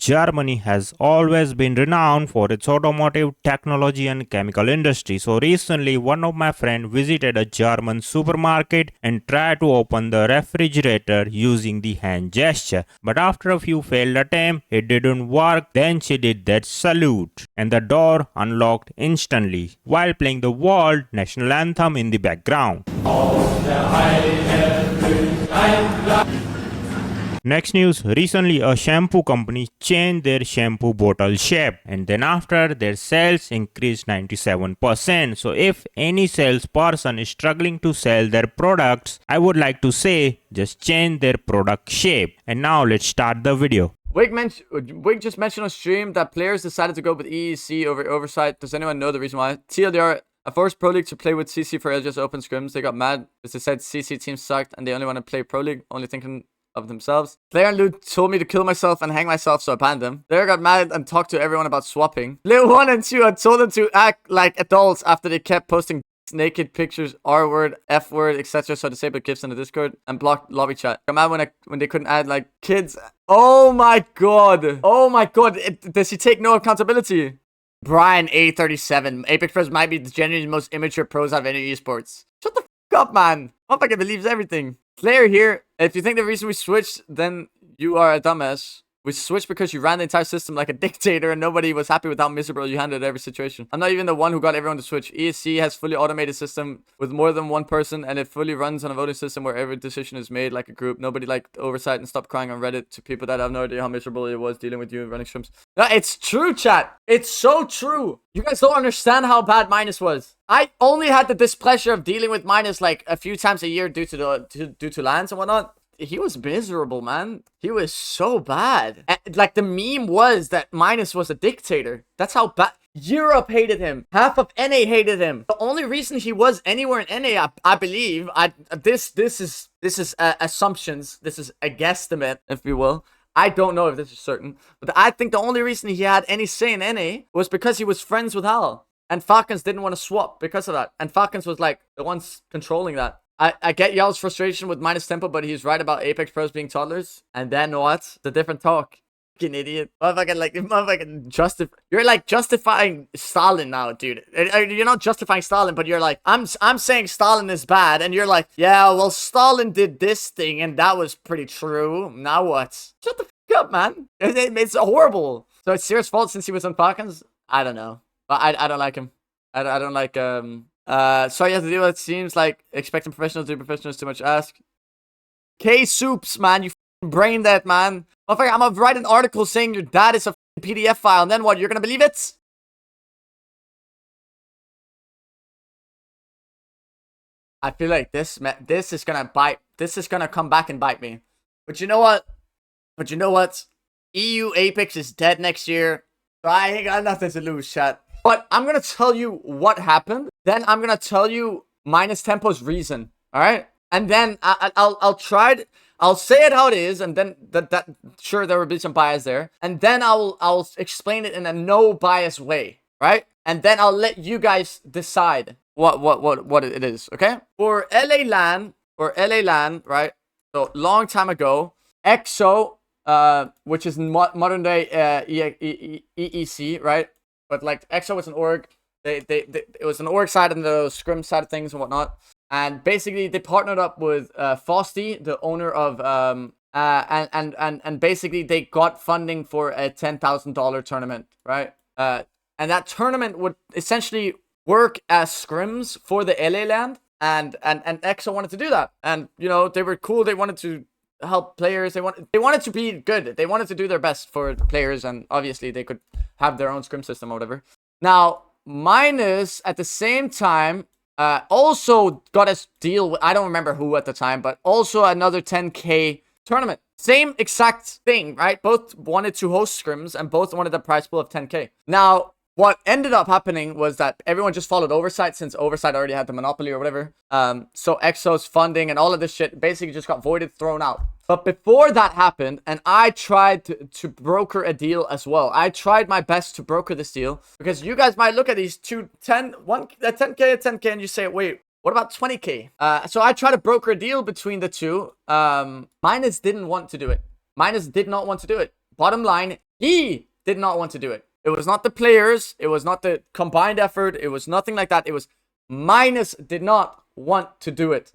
Germany has always been renowned for its automotive technology and chemical industry. So recently, one of my friends visited a German supermarket and tried to open the refrigerator using the hand gesture. But after a few failed attempts, it didn't work. Then she did that salute, and the door unlocked instantly while playing the world national anthem in the background. Next news, recently a shampoo company changed their shampoo bottle shape, and then after their sales increased 97%. So if any salesperson is struggling to sell their products, I would like to say just change their product shape. And now let's start the video. Wig just mentioned on stream that players decided to go with EEC over oversight. Does anyone know the reason why? TLDR, I forced Pro League to play with CC for just open scrims. They got mad because they said CC team sucked and they only want to play Pro League, only thinking of themselves. Player and Lou told me to kill myself and hang myself, so I banned them. Player got mad and talked to everyone about swapping. Player 1 and 2, I told them to act like adults after they kept posting naked pictures, R-word, F-word, etc. So I disabled gifs in the Discord and blocked lobby chat. Got mad when they couldn't add like kids. Oh my god. Oh my god. Does he take no accountability? Brian A37. Apex Pros might be the genuinely most immature pros out of any esports. Shut the f up, man. Motherfucker believes everything. Player here, if you think the reason we switched, then you are a dumbass. We switched because you ran the entire system like a dictator and nobody was happy with how miserable you handled every situation. I'm not even the one who got everyone to switch. ESC has fully automated system with more than one person and it fully runs on a voting system where every decision is made like a group. Nobody liked oversight and stopped crying on Reddit to people that have no idea how miserable it was dealing with you and running streams. No, it's true, chat. It's so true. You guys don't understand how bad Minus was. I only had the displeasure of dealing with Minus like a few times a year due to lands and whatnot. He was miserable, man. He was so bad. And, like, the meme was that Minus was a dictator. That's how bad. Europe hated him. Half of NA hated him. The only reason he was anywhere in NA, I believe, this is assumptions. This is a guesstimate, if you will. I don't know if this is certain, but I think the only reason he had any say in NA was because he was friends with Hal. And Falcons didn't want to swap because of that. And Falcons was like the ones controlling that. I get y'all's frustration with Minustempo, but he's right about Apex Pros being toddlers. And then what? The different talk. Fucking idiot. You're like justifying Stalin now, dude. You're not justifying Stalin, but you're like, I'm saying Stalin is bad. And you're like, yeah, well, Stalin did this thing and that was pretty true. Now what? Shut the fuck up, man. It's horrible. So it's Sears' fault since he was on Falcons? I don't know. But I don't like him. I don't like, so you have to do what it seems like expecting professionals to do professionals too much ask. K-Soups, man, you brain dead, man. I'm gonna write an article saying your dad is a PDF file, and then what? You're gonna believe it? I feel like this is gonna bite. This is gonna come back and bite me. But you know what? EU Apex is dead next year. So I ain't got nothing to lose, chat. But I'm going to tell you what happened. Then I'm going to tell you Minustempo's reason. All right? And then I'll say it how it is. And then sure, there will be some bias there. And then I'll explain it in a no bias way. Right? And then I'll let you guys decide what it is. Okay? For LA LAN, right? So long time ago, EXO, which is modern day EEC, right? But like EXO was an org, it was an org side and the scrim side of things and whatnot. And basically they partnered up with Frosty, the owner of and basically they got funding for a $10,000 tournament, right? And that tournament would essentially work as scrims for the LA land, and EXO wanted to do that. And you know, they were cool, they wanted to help players, they wanted to be good, they wanted to do their best for players, and obviously they could have their own scrim system or whatever. Now Minus at the same time also got a deal with, I don't remember who at the time, but also another 10k tournament. Same exact thing, right? Both wanted to host scrims and both wanted a prize pool of 10k. Now what ended up happening was that everyone just followed oversight since oversight already had the monopoly or whatever. So EXO's funding and all of this shit basically just got voided, thrown out. But before that happened, and I tried to broker a deal as well. I tried my best to broker this deal because you guys might look at these 10k, 10k, and you say, wait, what about 20k? So I tried to broker a deal between the two. Minus didn't want to do it. Minus did not want to do it. Bottom line, He did not want to do it. It was not the players. It was not the combined effort. It was nothing like that. It was Minus did not want to do it.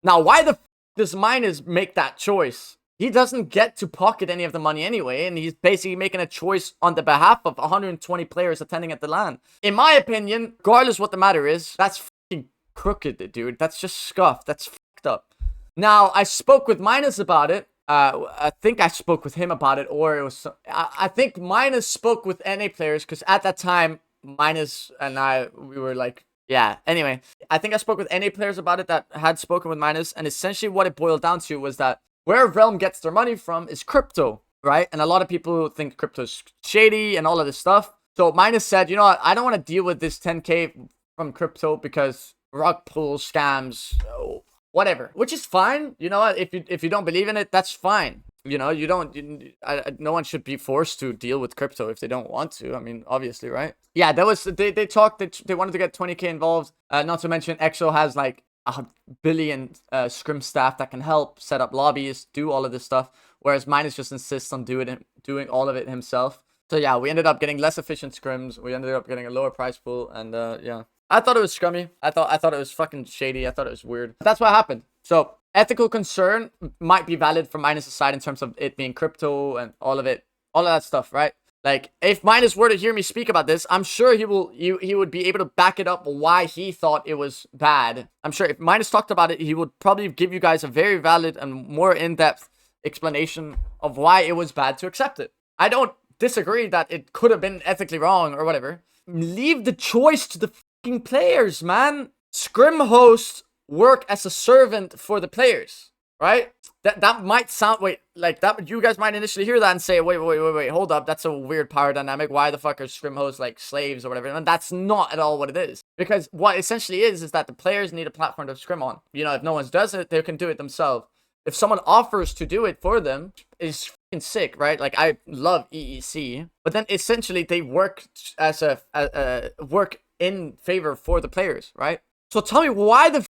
Now, why the f does Minus make that choice? He doesn't get to pocket any of the money anyway, and he's basically making a choice on the behalf of 120 players attending at the LAN. In my opinion, regardless what the matter is, that's fucking crooked, dude. That's just scuffed. That's fucked up. Now, I spoke with Minus about it. I think I spoke with him about it, or it was... I think Minus spoke with NA players, because at that time, Minus and we were like... Yeah, anyway, I think I spoke with NA players about it that had spoken with Minus, and essentially what it boiled down to was that where Realm gets their money from is crypto, right? And a lot of people think crypto's shady and all of this stuff. So Minus said, you know what, I don't want to deal with this 10K from crypto because rug pull, scams, whatever. Which is fine, you know what, if you don't believe in it, that's fine. You know, no one should be forced to deal with crypto if they don't want to. I mean, obviously, right? Yeah, that was, they talked that they wanted to get 20K involved. Not to mention EXO has like 1 billion scrim staff that can help set up lobbies, do all of this stuff. Whereas Minus just insists on doing all of it himself. So yeah, we ended up getting less efficient scrims. We ended up getting a lower price pool, and yeah. I thought it was scrummy. I thought it was fucking shady. I thought it was weird. But that's what happened. So ethical concern might be valid from Minus' side in terms of it being crypto and all of that stuff, right? Like, if Minus were to hear me speak about this, I'm sure he would be able to back it up why he thought it was bad. I'm sure if Minus talked about it, he would probably give you guys a very valid and more in-depth explanation of why it was bad to accept it. I don't disagree that it could have been ethically wrong or whatever. Leave the choice to the fucking players, man. Scrim hosts work as a servant for the players, right? That might sound, like that, you guys might initially hear that and say, wait, hold up, that's a weird power dynamic. Why the fuck are scrim hosts like slaves or whatever? And that's not at all what it is. Because what essentially is that the players need a platform to scrim on. You know, if no one does it, they can do it themselves. If someone offers to do it for them, it's fucking sick, right? Like, I love EEC, but then essentially they work as work in favor for the players, right? So tell me why the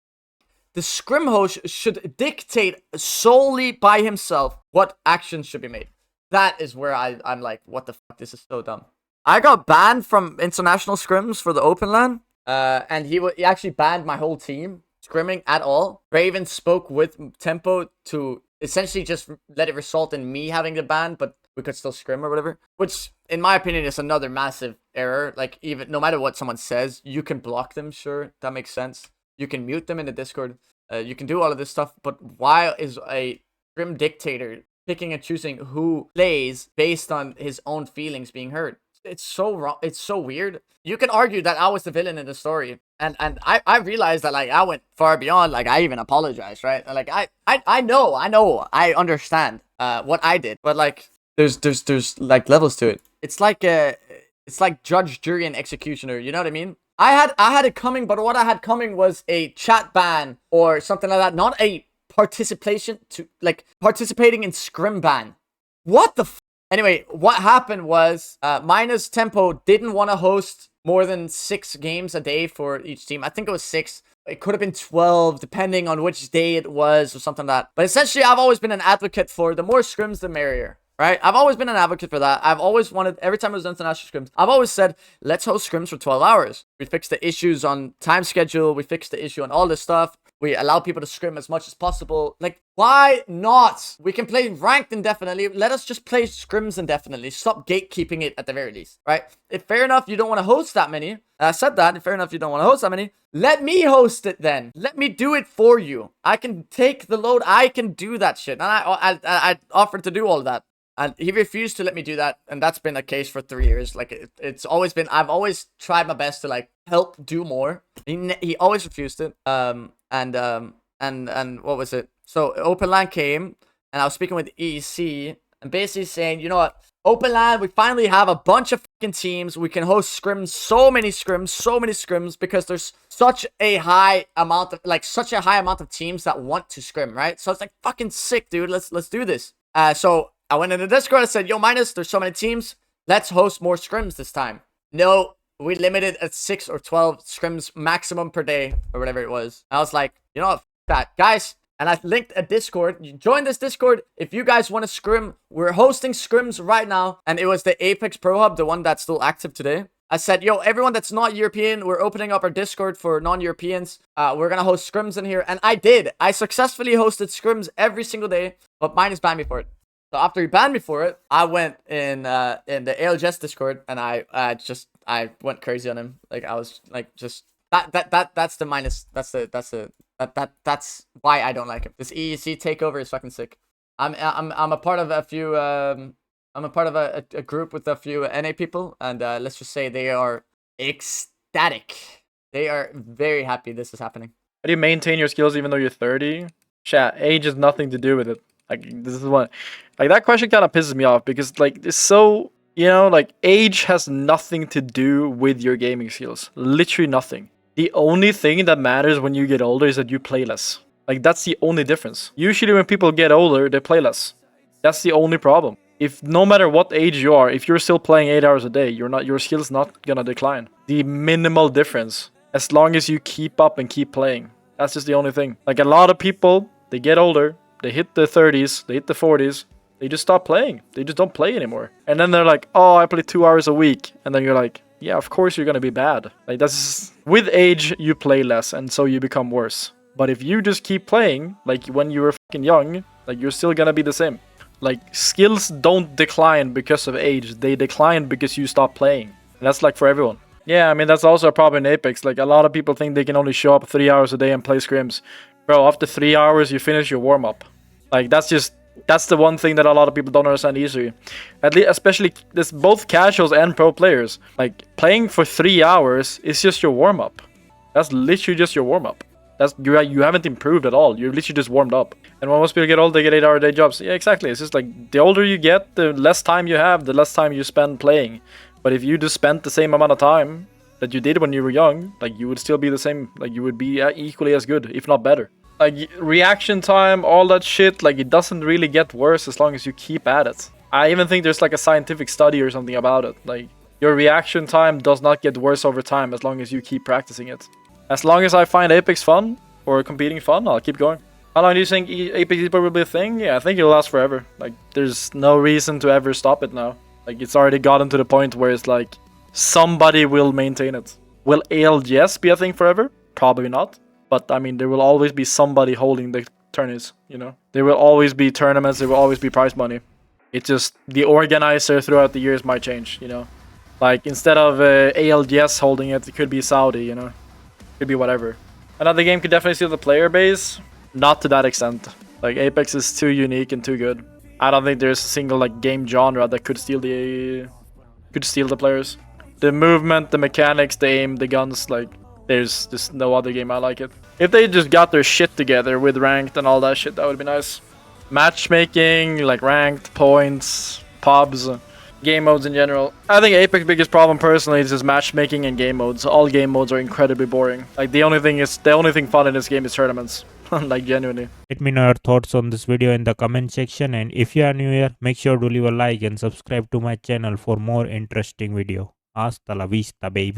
scrim host should dictate solely by himself what actions should be made. That is where I'm like, what the fuck? This is so dumb. I got banned from international scrims for the open LAN, and he actually banned my whole team scrimming at all. Raven spoke with Tempo to essentially just let it result in me having the ban, but we could still scrim or whatever. Which, in my opinion, is another massive error. Like, even no matter what someone says, you can block them. Sure, that makes sense. You can mute them in the Discord. You can do all of this stuff, but why is a scrim dictator picking and choosing who plays based on his own feelings being hurt? It's so wrong. It's so weird. You can argue that I was the villain in the story, and I realized that, like, I went far beyond. Like, I even apologized, right? Like, I know, I understand what I did, but like, there's like levels to it. It's like judge, jury, and executioner. You know what I mean? I had it coming, but what I had coming was a chat ban or something like that, not a participating in scrim ban. What the f? Anyway, what happened was Minustempo didn't want to host more than 6 games a day for each team. I think it was 6. It could have been 12, depending on which day it was or something like that. But essentially, I've always been an advocate for the more scrims, the merrier. Right? I've always been an advocate for that. I've always wanted, every time it was international scrims, I've always said, let's host scrims for 12 hours. We fix the issues on time schedule. We fix the issue on all this stuff. We allow people to scrim as much as possible. Like, why not? We can play ranked indefinitely. Let us just play scrims indefinitely. Stop gatekeeping it at the very least, right? If fair enough, you don't want to host that many. I said that. If fair enough, you don't want to host that many. Let me host it then. Let me do it for you. I can take the load. I can do that shit. And I offered to do all of that. And he refused to let me do that, and that's been the case for 3 years. Like, it's always been, I've always tried my best to, like, help do more. He always refused it. And what was it? So Open LAN came, and I was speaking with EEC, and basically saying, you know what, Open LAN, we finally have a bunch of fucking teams. We can host scrims, so many scrims, because there's such a high amount of teams that want to scrim, right? So it's like fucking sick, dude. Let's do this. So I went into Discord and said, yo, Minus, there's so many teams. Let's host more scrims this time. No, we limited at 6 or 12 scrims maximum per day or whatever it was. I was like, you know what, f that. Guys, and I linked a Discord. You join this Discord if you guys want to scrim. We're hosting scrims right now, and it was the Apex Pro Hub, the one that's still active today. I said, yo, everyone that's not European, we're opening up our Discord for non-Europeans. We're gonna host scrims in here, and I did. I successfully hosted scrims every single day, but Minus banned me for it. So after he banned me for it, I went in the ALGS Discord, and I went crazy on him. Like I was like just that's the Minus. That's why I don't like him. This EEC takeover is fucking sick. I'm a part of a few I'm a part of a group with a few NA people, and let's just say they are ecstatic. They are very happy this is happening. How do you maintain your skills even though you're 30? Chat, age has nothing to do with it. Like, this is what... Like, that question kind of pisses me off, because, like, it's so... You know, like, age has nothing to do with your gaming skills. Literally nothing. The only thing that matters when you get older is that you play less. Like, that's the only difference. Usually when people get older, they play less. That's the only problem. If no matter what age you are, if you're still playing 8 hours a day, your skill's not gonna decline. The minimal difference, as long as you keep up and keep playing. That's just the only thing. Like, a lot of people, they get older, they hit the 30s, they hit the 40s, they just stop playing. They just don't play anymore. And then they're like, oh, I play 2 hours a week. And then you're like, yeah, of course you're gonna be bad. Like, that's just... With age, you play less, and so you become worse. But if you just keep playing, like when you were fucking young, like, you're still gonna be the same. Like, skills don't decline because of age. They decline because you stop playing. And that's like for everyone. Yeah, I mean, that's also a problem in Apex. Like, a lot of people think they can only show up 3 hours a day and play scrims. Bro, after 3 hours, you finish your warm-up. Like, that's the one thing that a lot of people don't understand easily. At least, especially, this both casuals and pro players. Like, playing for 3 hours is just your warm-up. That's literally just your warm-up. You haven't improved at all. You're literally just warmed up. And when most people get old, they get 8-hour day jobs. Yeah, exactly. It's just like, the older you get, the less time you have, the less time you spend playing. But if you just spent the same amount of time that you did when you were young, like, you would still be the same. Like, you would be equally as good, if not better. Like, reaction time, all that shit, like, it doesn't really get worse as long as you keep at it. I even think there's like a scientific study or something about it. Like, your reaction time does not get worse over time as long as you keep practicing it. As long as I find Apex fun, or competing fun, I'll keep going. How long do you think Apex Esports will be a thing? Yeah, I think it'll last forever. Like, there's no reason to ever stop it now. Like, it's already gotten to the point where it's like, somebody will maintain it. Will ALGS be a thing forever? Probably not. But, I mean, there will always be somebody holding the tourneys, you know? There will always be tournaments, there will always be prize money. It's just, the organizer throughout the years might change, you know? Like, instead of ALGS holding it, it could be Saudi, you know? Could be whatever. Another game could definitely steal the player base. Not to that extent. Like, Apex is too unique and too good. I don't think there's a single, like, game genre that could steal the players. The movement, the mechanics, the aim, the guns, like, there's just no other game I like it. If they just got their shit together with ranked and all that shit, that would be nice. Matchmaking, like ranked, points, pubs, game modes in general. I think Apex's biggest problem personally is just matchmaking and game modes. All game modes are incredibly boring. Like, the only thing fun in this game is tournaments. Like, genuinely. Let me know your thoughts on this video in the comment section, and if you are new here, make sure to leave a like and subscribe to my channel for more interesting video. Hasta la vista, baby.